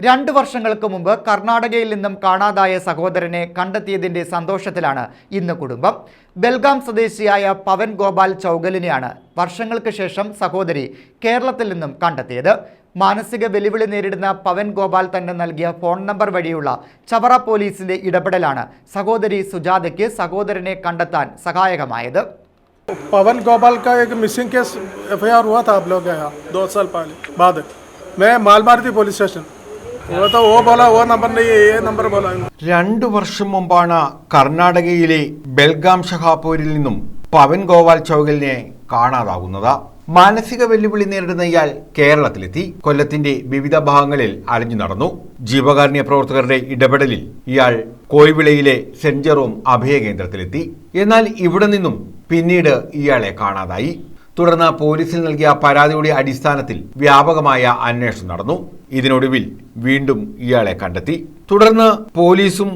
2 വർഷങ്ങൾക്ക് മുമ്പ് കർണാടകയിൽ നിന്നും കാണാതായ സഹോദരനെ കണ്ടെത്തിയതിന്റെ സന്തോഷത്തിലാണ് ഇന്ന് കുടുംബം. ബെൽഗാം സ്വദേശിയായ പവൻ ഗോപാൽ ചൗഗലിനെയാണ് വർഷങ്ങൾക്ക് ശേഷം സഹോദരി കേരളത്തിൽ നിന്നും കണ്ടെത്തിയത്. മാനസിക വെല്ലുവിളി നേരിടുന്ന പവൻ ഗോപാൽ തന്നെ നൽകിയ ഫോൺ നമ്പർ വഴിയുള്ള ചവറ പോലീസിന്റെ ഇടപെടലാണ് സഹോദരി സുജാതയ്ക്ക് സഹോദരനെ കണ്ടെത്താൻ സഹായകമായത്. पवन गोपाल का एक मिसिंग केस एफआईआर हुआ था आप लोग के यहाँ 2 साल पहले बाद मैं मालमारुति पुलिस स्टेशन वो बोला वो नंबर नहीं है ये नंबर बोला. 2 വർഷം മുമ്പാണ് കർണാടകയിലെ ബെൽഗാം ഷഹാപൂരിൽ നിന്നും പവൻ ഗോപാൽ ചൗഗലിനെ കാണാതാകുന്നത്. മാനസിക വെല്ലുവിളി നേരിടുന്ന ഇയാൾ കേരളത്തിലെത്തി. കൊല്ലത്തിന്റെ വിവിധ ഭാഗങ്ങളിൽ അലഞ്ഞു നടന്നു. ജീവകാരുണ്യ പ്രവർത്തകരുടെ ഇടപെടലിൽ ഇയാൾ കോയിവിളയിലെ സെന്റ് ജെറോം അഭയകേന്ദ്രത്തിലെത്തി. എന്നാൽ ഇവിടെ നിന്നും പിന്നീട് ഇയാളെ കാണാതായി. തുടർന്ന് പോലീസിൽ നൽകിയ പരാതിയുടെ അടിസ്ഥാനത്തിൽ വ്യാപകമായ അന്വേഷണം നടന്നു. ഇതിനൊടുവിൽ വീണ്ടും ഇയാളെ കണ്ടെത്തി. തുടർന്ന് പോലീസും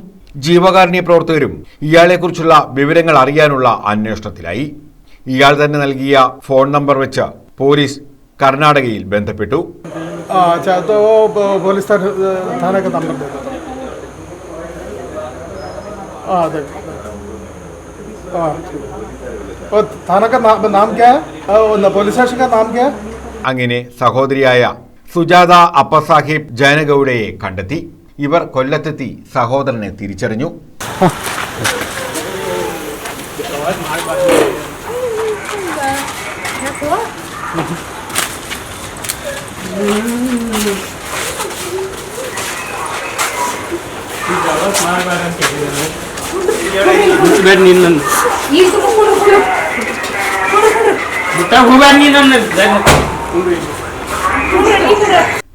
ജീവകാരുണ്യ പ്രവർത്തകരും ഇയാളെക്കുറിച്ചുള്ള വിവരങ്ങൾ അറിയാനുള്ള അന്വേഷണത്തിലായി. ഇയാൾ തന്നെ നൽകിയ ഫോൺ നമ്പർ വെച്ച് പോലീസ് കർണാടകയിൽ ബന്ധപ്പെട്ടു. അങ്ങനെ സഹോദരിയായ സുജാത അപ്പസാഹിബ് ജയനഗൌഡയെ കണ്ടെത്തി. ഇവർ കൊല്ലത്തെത്തി സഹോദരനെ തിരിച്ചറിഞ്ഞു.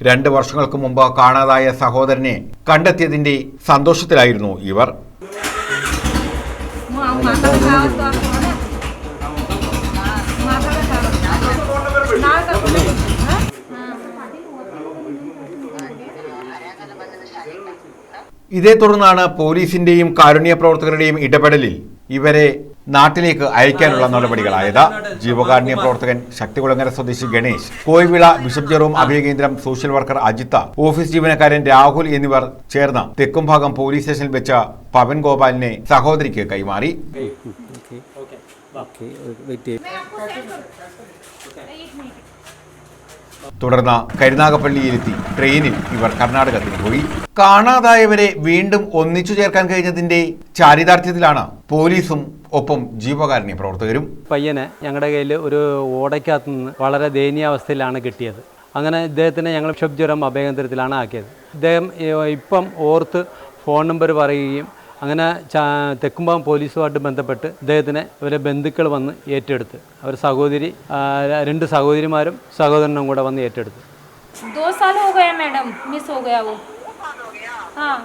രണ്ട് വർഷങ്ങൾക്ക് മുമ്പ് കാണാതായ സഹോദരനെ കണ്ടെത്തിയതിന്റെ സന്തോഷത്തിലായിരുന്നു ഇവർ. ഇതേ തുടർന്നാണ് പോലീസിന്റെയും കാരുണ്യ പ്രവർത്തകരുടെയും ഇടപെടലിൽ ഇവരെ നാട്ടിലേക്ക് അയക്കാനുള്ള നടപടികളായത്. ജീവകാരുണ്യ പ്രവർത്തകൻ ശക്തികുളങ്ങര സ്വദേശി ഗണേശ്, കോയിവിള ബിഷപ്പ് ജെറോം അഭയകേന്ദ്രം സോഷ്യൽ വർക്കർ അജിത്ത, ഓഫീസ് ജീവനക്കാരൻ രാഹുൽ എന്നിവർ ചേർന്ന് തെക്കുംഭാഗം പോലീസ് സ്റ്റേഷനിൽ വെച്ച പവൻ ഗോപാലിനെ സഹോദരിക്ക് കൈമാറി. തുടർന്ന് കരുനാഗപ്പള്ളിയിലെത്തി ട്രെയിനിൽ ഇവർ കർണാടകത്തിൽ പോയി. കാണാതായവരെ വീണ്ടും ഒന്നിച്ചു ചേർക്കാൻ കഴിഞ്ഞതിന്റെ ചാരിതാർത്ഥ്യത്തിലാണ് പോലീസും ഒപ്പം ജീവകാരുണ്യ പ്രവർത്തകരും. പയ്യനെ ഞങ്ങളുടെ കയ്യിൽ ഒരു ഓടയ്ക്കകത്ത് നിന്ന് വളരെ ദയനീയാവസ്ഥയിലാണ് കിട്ടിയത്. അങ്ങനെ ഇദ്ദേഹത്തിനെ ഞങ്ങൾ ബിഷപ്പ് ജെറോം അഭയകേന്ദ്രത്തിലാണ് ആക്കിയത്. ഇദ്ദേഹം ഇപ്പം ഓർത്ത് ഫോൺ നമ്പർ പറയുകയും അങ്ങനെ തെക്കുംഭാഗം പോലീസുമായിട്ട് ബന്ധപ്പെട്ട് ഇദ്ദേഹത്തിനെ ഇവരെ ബന്ധുക്കൾ വന്ന് ഏറ്റെടുത്ത് അവർ സഹോദരി 2 സഹോദരിമാരും സഹോദരനും കൂടെ വന്ന് ഏറ്റെടുത്ത്. 2 साल हो गया मैडम, मिस हो गया वो. हाँ,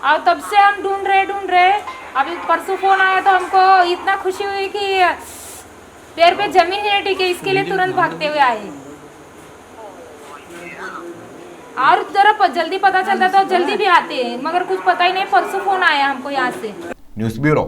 और तब से हम ढूंढ रहे. अभी परसों फोन आया तो हमको इतना खुशी हुई कि पैर पे जमीन ही नहीं टिके, इसके लिए तुरंत भागते हुए आए. और जरा जल्दी पता चलता तो जल्दी भी आते हैं, मगर कुछ पता ही नहीं. परसों फोन आया हमको यहाँ से. News bureau.